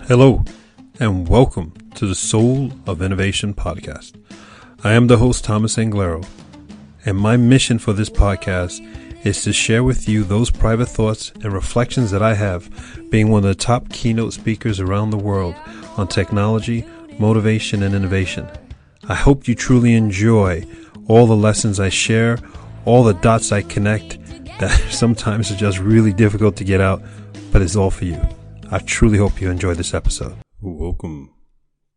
Hello, and welcome to the Soul of Innovation podcast. I am the host, Thomas Anglero, and my mission for this podcast is to share with you those private thoughts and reflections that I have, being one of the top keynote speakers around the world on technology, motivation, and innovation. I hope you truly enjoy all the lessons I share, all the dots I connect that sometimes are just really difficult to get out, but it's all for you. I truly hope you enjoy this episode. Welcome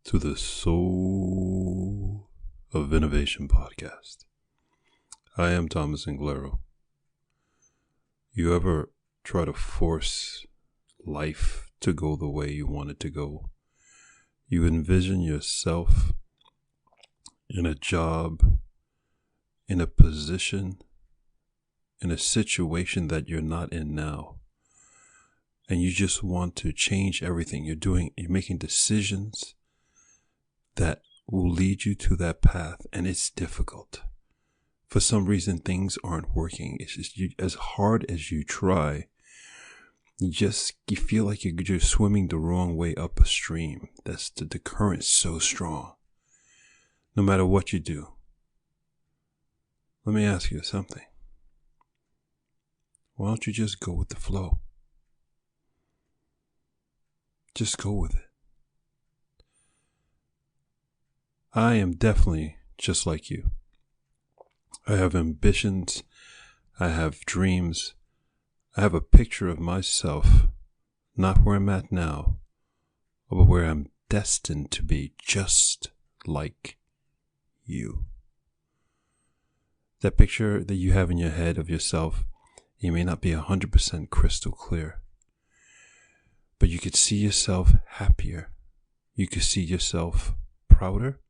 to the Soul of Innovation podcast. I am Thomas Anglero. You ever try to force life to go the way you want it to go? You envision yourself in a job, in a position, in a situation that you're not in now. And you just want to change everything. You're making decisions that will lead you to that path, and it's difficult. For some reason, things aren't working. It's just as hard as you try, you feel like you're just swimming the wrong way up a stream. The current's so strong. No matter what you do. Let me ask you something. Why don't you just go with the flow? Just go with it. I am definitely just like you. I have ambitions. I have dreams. I have a picture of myself, not where I'm at now, but where I'm destined to be, just like you. That picture that you have in your head of yourself, you may not be 100% crystal clear. But you could see yourself happier. You could see yourself prouder.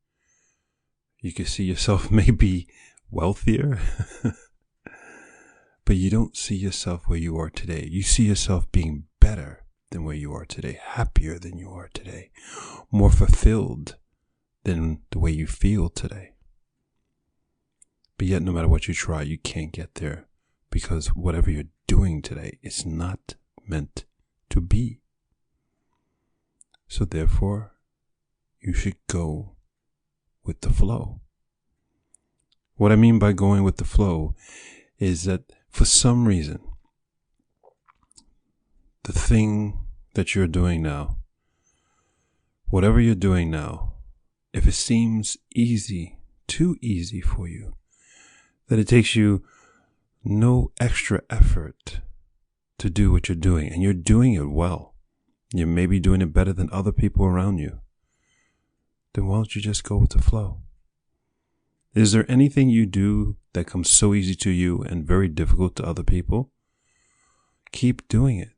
You could see yourself maybe wealthier. But you don't see yourself where you are today. You see yourself being better than where you are today, happier than you are today, more fulfilled than the way you feel today. But yet, no matter what you try, you can't get there because whatever you're doing today is not meant to be. So therefore, you should go with the flow. What I mean by going with the flow is that for some reason, the thing that you're doing now, whatever you're doing now, if it seems easy, too easy for you, that it takes you no extra effort to do what you're doing, and you're doing it well, you may be doing it better than other people around you, then why don't you just go with the flow? Is there anything you do that comes so easy to you and very difficult to other people? Keep doing it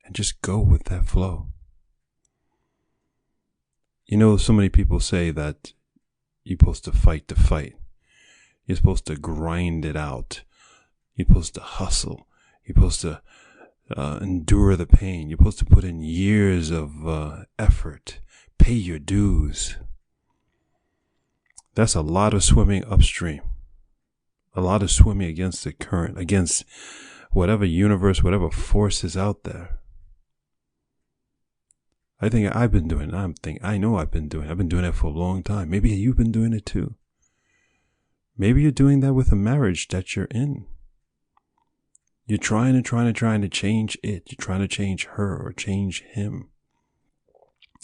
and just go with that flow. You know, so many people say that you're supposed to fight the fight. You're supposed to grind it out. You're supposed to hustle. You're supposed to endure the pain. You're supposed to put in years of effort, pay your dues. That's a lot of swimming upstream, a lot of swimming against the current, against whatever universe, whatever force is out there. I think I've been doing it. I know I've been doing it for a long time. Maybe you've been doing it too. Maybe you're doing that with a marriage that you're in. You're trying to change it. You're trying to change her or change him.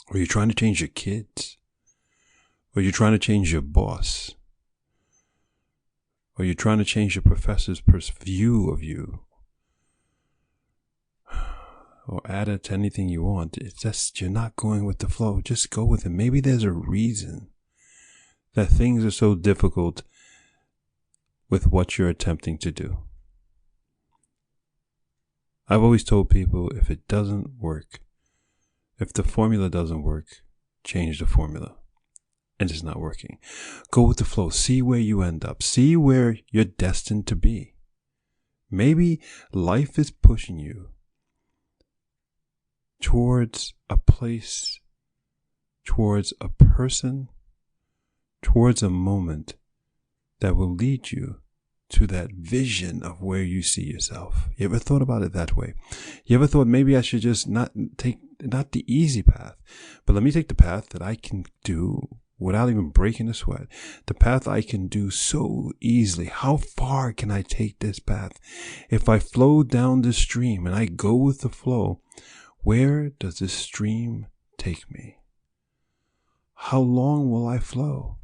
Or you're trying to change your kids. Or you're trying to change your boss. Or you're trying to change your professor's view of you. Or add it to anything you want. It's just you're not going with the flow. Just go with it. Maybe there's a reason that things are so difficult with what you're attempting to do. I've always told people if it doesn't work, if the formula doesn't work, change the formula. And it's not working. Go with the flow. See where you end up. See where you're destined to be. Maybe life is pushing you towards a place, towards a person, towards a moment that will lead you to that vision of where you see yourself. You ever thought about it that way? You ever thought maybe I should just not take not the easy path, but let me take the path that I can do without even breaking a sweat. The path I can do so easily. How far can I take this path? If I flow down the stream and I go with the flow, where does this stream take me? How long will I flow?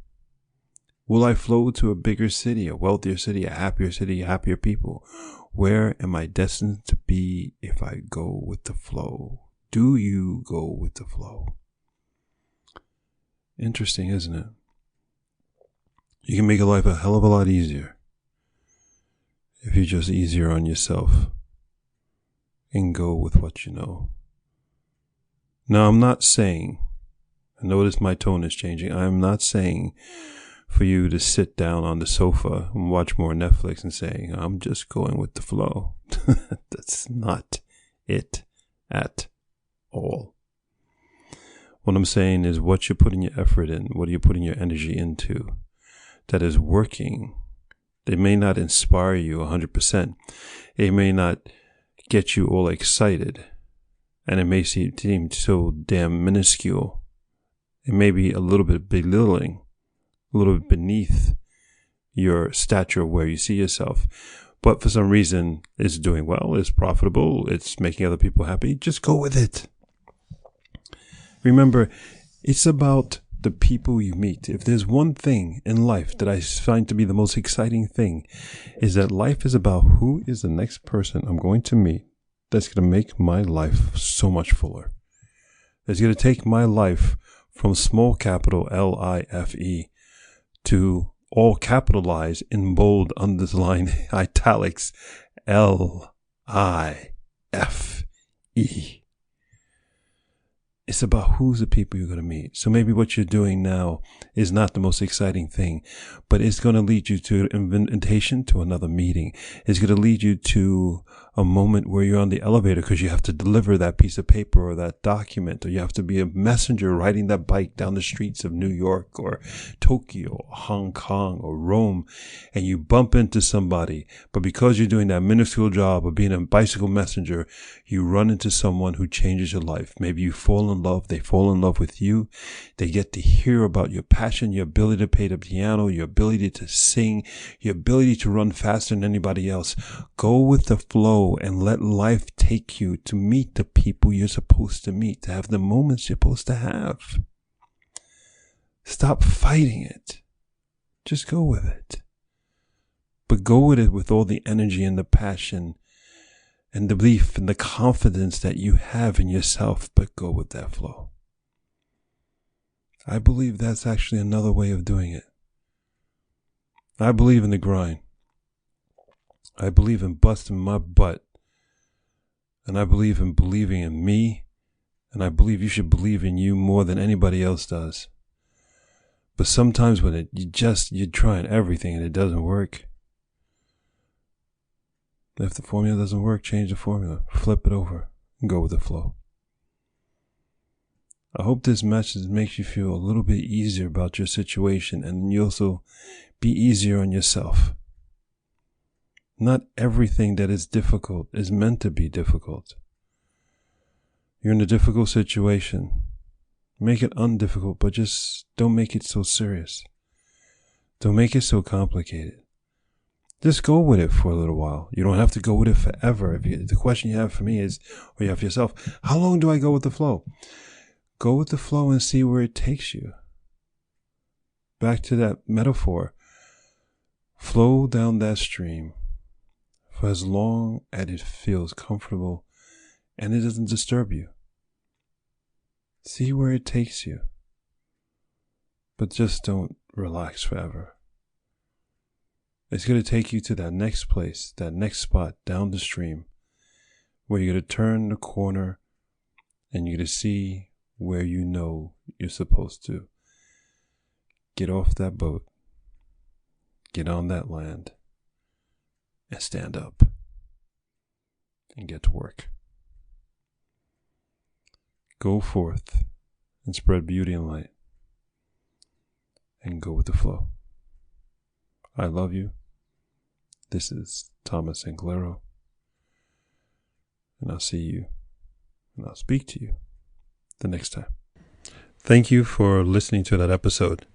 Will I flow to a bigger city, a wealthier city, a happier people? Where am I destined to be if I go with the flow? Do you go with the flow? Interesting, isn't it? You can make your life a hell of a lot easier if you're just easier on yourself and go with what you know. Now, I'm not saying, I notice my tone is changing. I'm not saying for you to sit down on the sofa and watch more Netflix and saying, I'm just going with the flow. That's not it at all. What I'm saying is what you're putting your effort in, what are you putting your energy into that is working. They may not inspire you 100%. It may not get you all excited. And it may seem so damn minuscule. It may be a little bit belittling, a little bit beneath your stature of where you see yourself. But for some reason, it's doing well, it's profitable, it's making other people happy. Just go with it. Remember, it's about the people you meet. If there's one thing in life that I find to be the most exciting thing, is that life is about who is the next person I'm going to meet that's going to make my life so much fuller. That's going to take my life from small capital L-I-F-E to all capitalized in bold underline italics L-I-F-E. It's about who's the people you're going to meet. So maybe what you're doing now is not the most exciting thing, but it's going to lead you to an invitation to another meeting. It's going to lead you to a moment where you're on the elevator because you have to deliver that piece of paper or that document, or you have to be a messenger riding that bike down the streets of New York or Tokyo or Hong Kong or Rome, and you bump into somebody. But because you're doing that minuscule job of being a bicycle messenger, you run into someone who changes your life. Maybe you fall in love. They fall in love with you. They get to hear about your passion, your ability to play the piano, your ability to sing, your ability to run faster than anybody else. Go with the flow and let life take you to meet the people you're supposed to meet, to have the moments you're supposed to have. Stop fighting it. Just go with it. But go with it with all the energy and the passion and the belief and the confidence that you have in yourself, but go with that flow. I believe that's actually another way of doing it. I believe in the grind. I believe in busting my butt. And I believe in believing in me. And I believe you should believe in you more than anybody else does. But sometimes when you're trying everything and it doesn't work. If the formula doesn't work, change the formula. Flip it over and go with the flow. I hope this message makes you feel a little bit easier about your situation, and you also be easier on yourself. Not everything that is difficult is meant to be difficult. You're in a difficult situation. Make it undifficult, but just don't make it so serious. Don't make it so complicated. Just go with it for a little while. You don't have to go with it forever. The question you have for me is, or you have for yourself, how long do I go with the flow? Go with the flow and see where it takes you. Back to that metaphor. Flow down that stream for as long as it feels comfortable and it doesn't disturb you. See where it takes you. But just don't relax forever. It's going to take you to that next place, that next spot down the stream, where you're going to turn the corner and you're going to see where you know you're supposed to. Get off that boat, get on that land, and stand up and get to work. Go forth and spread beauty and light and go with the flow. I love you. This is Thomas Anglero, and I'll see you and I'll speak to you the next time. Thank you for listening to that episode.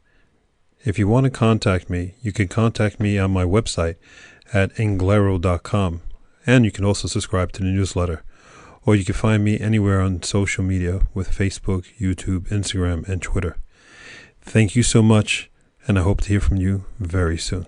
If you want to contact me, you can contact me on my website at anglero.com, and you can also subscribe to the newsletter, or you can find me anywhere on social media with Facebook, YouTube, Instagram, and Twitter. Thank you so much, and I hope to hear from you very soon.